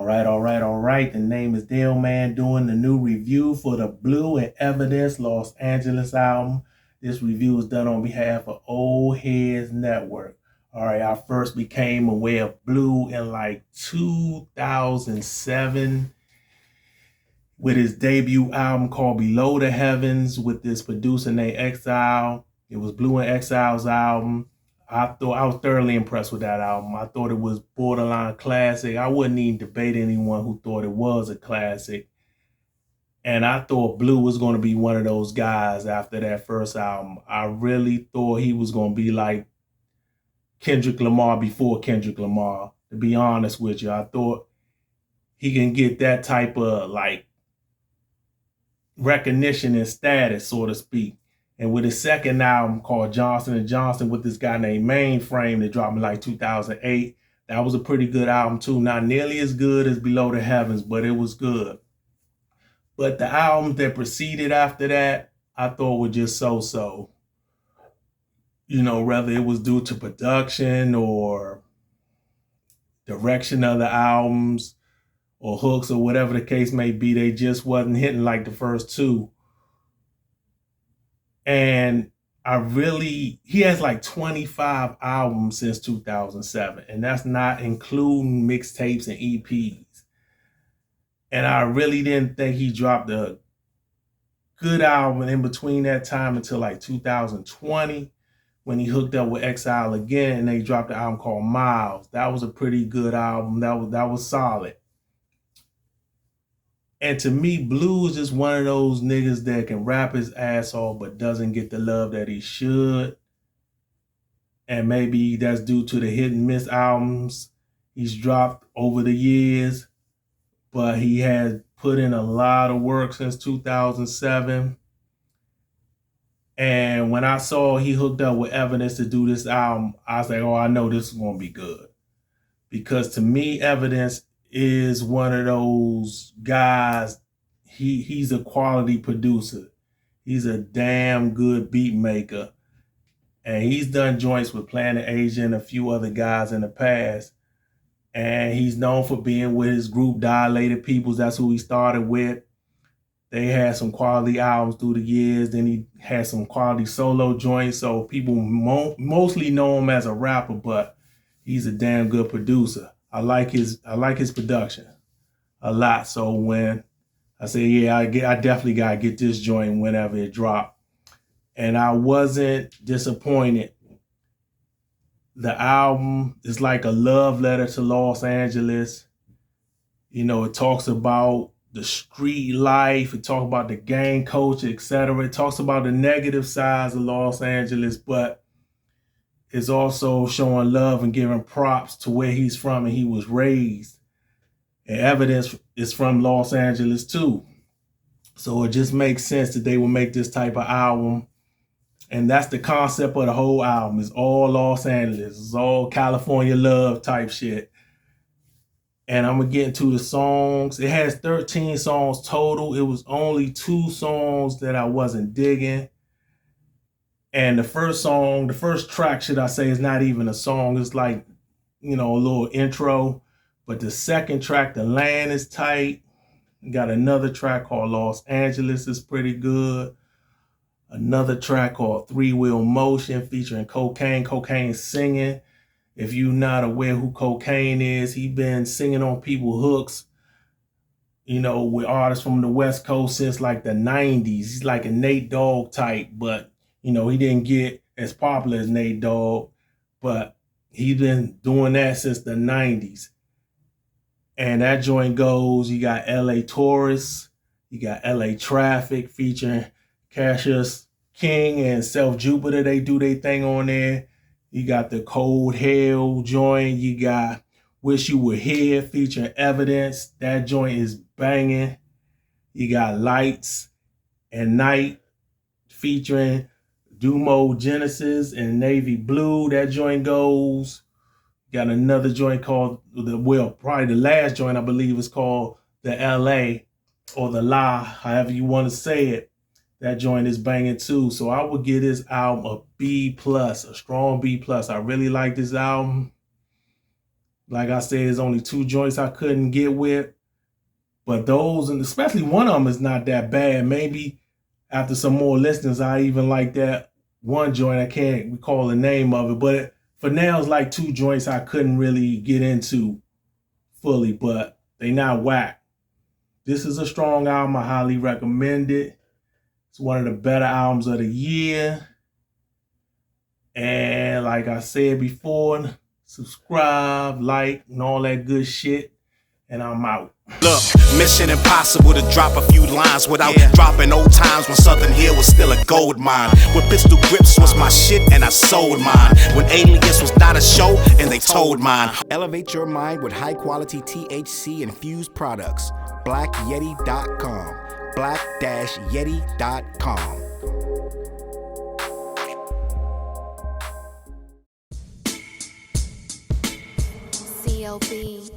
All right. The name is Delman doing the new review for the Blue and Evidence Los Angeles album. This review is done on behalf of Old Heads Network. All right, I first became aware of Blue in like 2007 with his debut album called Below the Heavens with this producer named Exile. It was Blue and Exile's album. I was thoroughly impressed with that album. I thought it was borderline classic. I wouldn't even debate anyone who thought it was a classic. And I thought Blue was going to be one of those guys after that first album. I really thought he was going to be like Kendrick Lamar before Kendrick Lamar, to be honest with you. I thought he can get that type of like recognition and status, so to speak. And with his second album called Johnson & Johnson with this guy named Mainframe that dropped in like 2008, that was a pretty good album too. Not nearly as good as Below the Heavens, but it was good. But the albums that preceded after that, I thought were just so-so. You know, whether it was due to production or direction of the albums or hooks or whatever the case may be, they just wasn't hitting like the first two. And he has like 25 albums since 2007, and that's not including mixtapes and EPs. And I really didn't think he dropped a good album in between that time until like 2020 when he hooked up with Exile again and they dropped an album called Miles. That was a pretty good album. That was solid. And to me, Blue is just one of those niggas that can rap his ass off but doesn't get the love that he should. And maybe that's due to the hit and miss albums he's dropped over the years. But he has put in a lot of work since 2007. And when I saw he hooked up with Evidence to do this album, I was like, oh, I know this is going to be good. Because to me, Evidence is one of those guys, he's a quality producer. He's a damn good beat maker. And he's done joints with Planet Asia and a few other guys in the past. And he's known for being with his group Dilated Peoples. That's who he started with. They had some quality albums through the years. Then he had some quality solo joints. So people mostly know him as a rapper, but he's a damn good producer. I like his production a lot. So when I say, yeah, I definitely gotta get this joint whenever it dropped. And I wasn't disappointed. The album is like a love letter to Los Angeles. You know, it talks about the street life, it talks about the gang culture, etc. It talks about the negative sides of Los Angeles, but is also showing love and giving props to where he's from and he was raised. And Evidence is from Los Angeles too. So it just makes sense that they would make this type of album. And that's the concept of the whole album. It's all Los Angeles. It's all California love type shit. And I'm going to get into the songs. It has 13 songs total. It was only 2 songs that I wasn't digging. And the first track, should I say, is not even a song. It's like, you know, a little intro. But the second track, The Land is tight. We got another track called Los Angeles is pretty good. Another track called Three Wheel Motion featuring Cocaine. Cocaine singing. If you're not aware who Cocaine is, he's been singing on people's hooks, you know, with artists from the West Coast since like the 90s. He's like a Nate Dogg type, but you know, he didn't get as popular as Nate Dogg, but he's been doing that since the 90s. And that joint goes, you got LA Tourist, you got LA Traffic featuring Cassius King and Self Jupiter. They do their thing on there. You got the Cold Hell joint. You got Wish You Were Here featuring Evidence. That joint is banging. You got Lights and Night featuring Dumo Genesis and Navy Blue. That joint goes. Got another joint called, probably the last joint I believe is called The LA or The La, however you want to say it. That joint is banging too. So I would give this album a B+, a strong B+. I really like this album. Like I said, there's only 2 joints I couldn't get with. But those, and especially one of them, is not that bad. Maybe after some more listeners, I even like that one joint. I can't recall the name of it. But for now, it's like 2 joints I couldn't really get into fully. But they not whack. This is a strong album. I highly recommend it. It's one of the better albums of the year. And like I said before, subscribe, like, and all that good shit. And I'm out. Look, mission impossible to drop a few lines without dropping old times when Southern Hill was still a gold mine. When pistol grips was my shit and I sold mine. When Alias was not a show and they told mine. Elevate your mind with high quality THC infused products. BlackYeti.com. Black-Yeti.com. CLB.